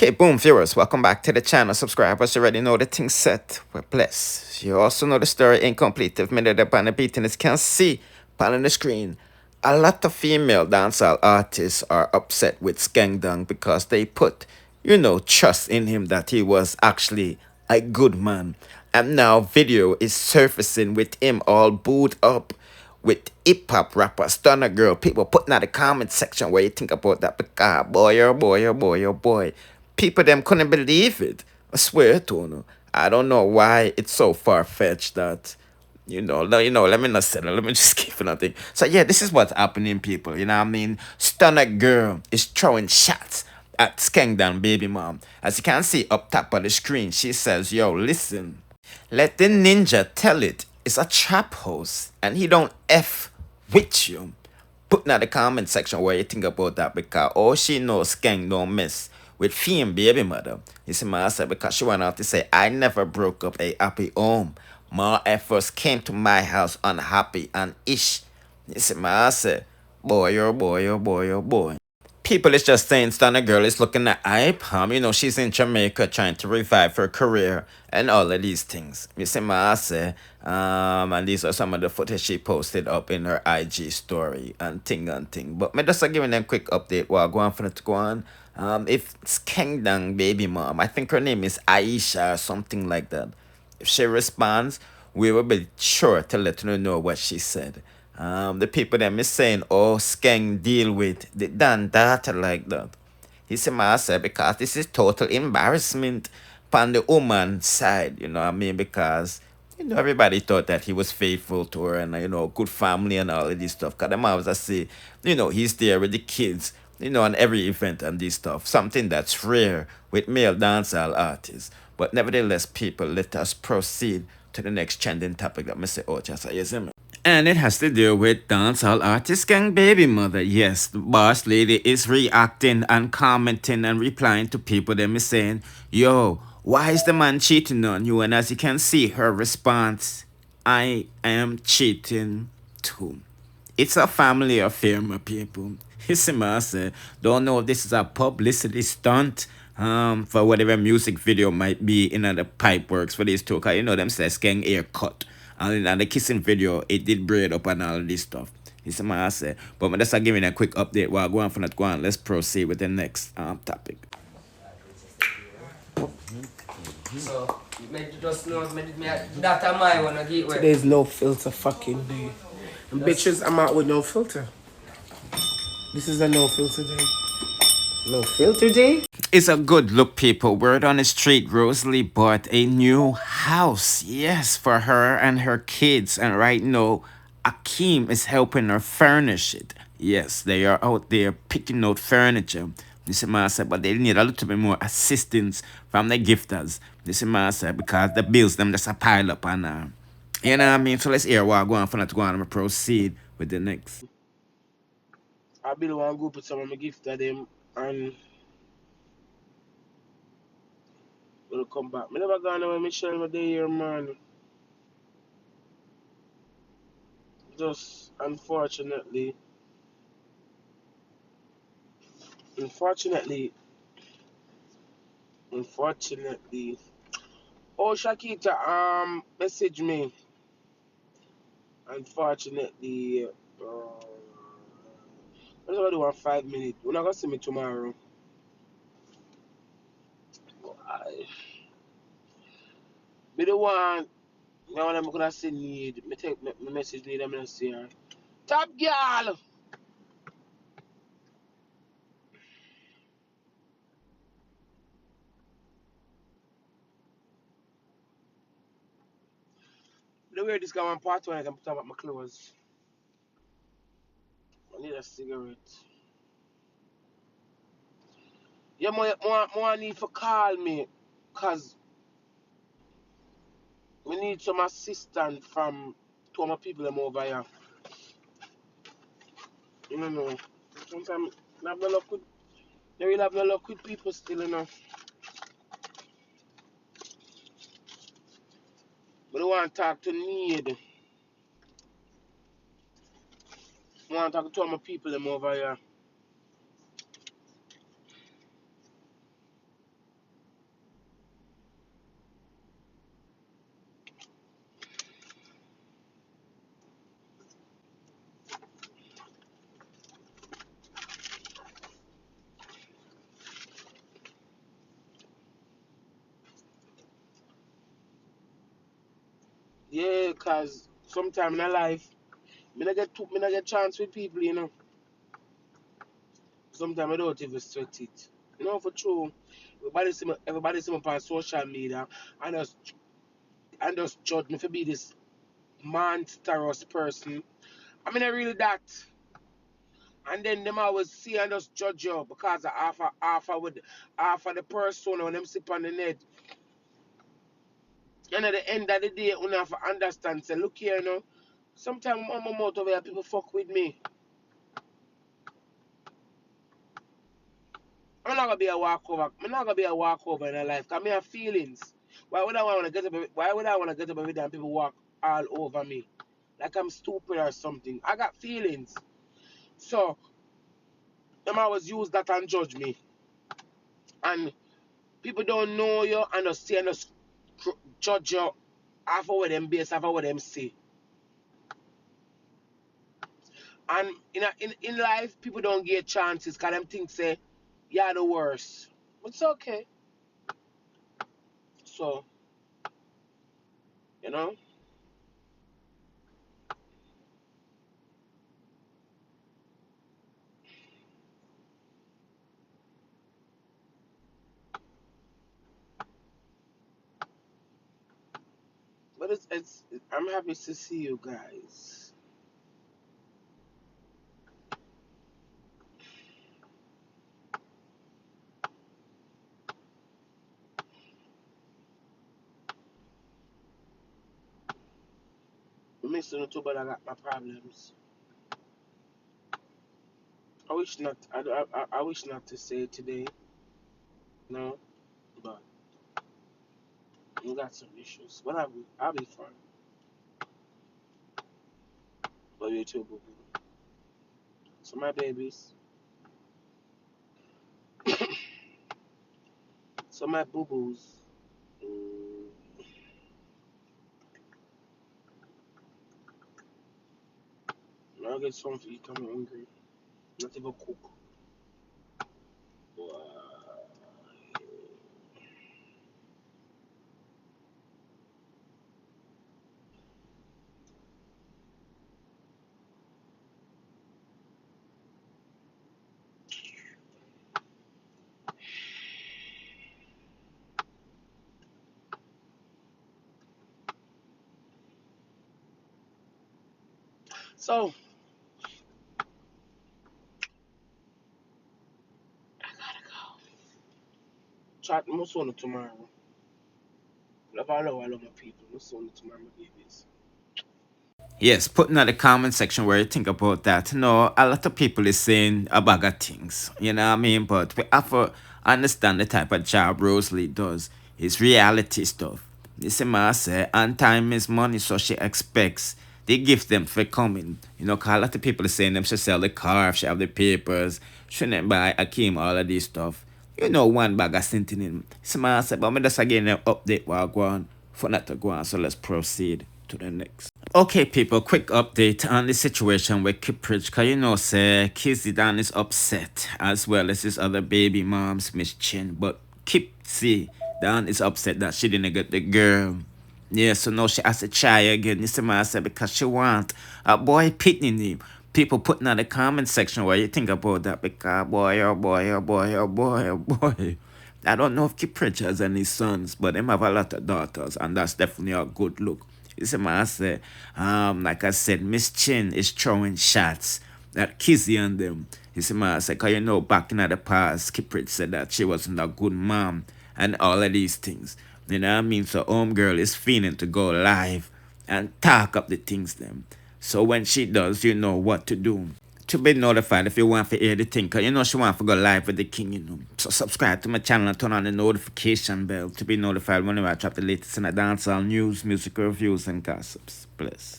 Okay, boom, viewers, welcome back to the channel. Subscribers, you already know the thing set. We're blessed. You also know the story incomplete. If minute upon the beating, as you can see on the screen, a lot of female dancehall artists are upset with Skeng because they put, trust in him that he was actually a good man. And now video is surfacing with him all booed up with hip-hop rapper Stunna girl. People putting out the comment section where you think about that, because boy, oh boy, oh boy, oh boy. People them couldn't believe it. I swear to you. I don't know why it's so far-fetched that, let me not say that. Let me just keep nothing. So yeah, this is what's happening, people. You know what I mean? Stunner girl is throwing shots at Skeng baby mom. As you can see up top of the screen, she says, yo, listen. Let the ninja tell it. It's a trap house and he don't F with you. Put in the comment section where you think about that, because all she knows Skeng don't mess with fame baby mother. You see my said, because she went out to say, I never broke up a happy home. My efforts came to my house unhappy and ish. You see my said, boy, oh boy, oh boy, oh boy. People is just saying Stunna girl is looking at hype. She's in Jamaica trying to revive her career and all of these things. You see my say, and these are some of the footage she posted up in her IG story and thing and thing. But me just giving them quick update while going for it to go on. If Skeng baby mom, I think her name is Aisha or something like that. If she responds, we will be sure to let her know what she said. The people them is saying, oh, Skeng deal with the Dan data like that. He said, myself, because this is total embarrassment on the woman's side, you know what I mean? Because, everybody thought that he was faithful to her and, good family and all of this stuff. Because them always I say, he's there with the kids, on every event and this stuff. Something that's rare with male dancehall artists. But nevertheless, people, let us proceed to the next trending topic that Mr. Ocha says. And it has to do with dancehall artist Skeng baby mother. Yes, the boss lady is reacting and commenting and replying to people them is saying, yo, why is the man cheating on you? And as you can see, her response, I am cheating too. It's a family affair, my people. You see, I say, don't know if this is a publicity stunt for whatever music video might be in the pipe works for these two. Because them say Skeng hair cut. And in the kissing video, it did braid up and all this stuff. You see, I say. But I'm just giving a quick update while going for that. Go on, let's proceed with the next topic. So, just know that my one get where. Today's no filter fucking day. And bitches, I'm out with no filter. This is a no filter day. No filter day? It's a good look, people. Word on the street, Rosealee bought a new house. Yes, for her and her kids. And right now, Akeem is helping her furnish it. Yes, they are out there picking out furniture. This is my say, but they need a little bit more assistance from the gifters. This is my say, because the bills them just a pile up and you know what I mean? So let's hear what going for that to go on and proceed with the next. I build one group with some of my gift to them and we'll come back. I never gone away Michelle my day here, man. Just unfortunately, oh Shakita message me. Unfortunately, I'm gonna do 5 minutes. We're not gonna see me tomorrow. I be the one now when I'm gonna see need. Me take my message need I'm gonna see her. Top girl! The way this guy on part one I can put on my clothes. I need a cigarette. Yeah, more need for call me cause we need some assistance from two of my people them over here. You know. Sometimes I have no luck with they will have no luck with people still, But I want to talk to need. I want to talk to two of my people them over here. Yeah, cause sometime in my life, me not get chance with people, you know. Sometimes I don't even sweat it. You know, for true. Everybody see me on social media and just judge me for be this monstrous person. I mean, I really that. And then them always see and just judge you because of half of the person when them sip on the net. And at the end of the day, you have to understand, say, look here, you know, sometimes I'm out over here, people fuck with me. I'm not gonna be a walkover. I'm not gonna be a walkover in a life. Cause me have feelings. Why would I wanna get up every day and people walk all over me? Like I'm stupid or something. I got feelings. So them always use that and judge me. And people don't know you and just see and just judge you half of what them base, half of what them say. And in life, people don't get chances because them think say, you're the worst. It's okay. So, you know, but I'm happy to see you guys. I'm missing too, but I got my problems. I wish not. I wish not to say it today. No, but we got some issues. But I'll be fine. Love you too, boo boo. So my babies. So my boo boos. I'll get something for you. I'm hungry. Not even cook. So chat most on tomorrow. I love my people. Most on tomorrow, my babies. Yes, put in the comment section where you think about that. No, a lot of people is saying a bag of things, you know what I mean? But we have to understand the type of job Rosalie does. It's reality stuff. You see, ma say, and time is money, so she expects they give them for coming. You know, 'cause a lot of people is saying them should sell the car, if she have the papers, shouldn't buy Akeem, all of this stuff. You know, one bag of something in. See, ma say, but me just again update what I go on for not to go on, so let's proceed to the next. Okay, people, quick update on the situation with Kiprich. Cause you know, say Kizzy Dan is upset as well as his other baby moms, Miss Chin. But Kipsy Dan is upset that she didn't get the girl. Yeah, so now she has to try again. You see, I said because she want a boy picking him. People putting in the comment section what you think about that because boy, oh boy, oh boy, oh boy, oh boy. I don't know if Kiprich has any sons, but them have a lot of daughters, and that's definitely a good look. You see, I say, like I said, Miss Chin is throwing shots at Kizzy and them. You see, I say, cause you know, back in the past, Kiprich said that she wasn't a good mom and all of these things. You know what I mean? So homegirl is feeling to go live and talk up the things them. So when she does, you know what to do. To be notified if you want to hear the thing, cause you know she want to go live with the king, you know. So subscribe to my channel and turn on the notification bell to be notified whenever I drop the latest in the dancehall news, music reviews, and gossips. Bless.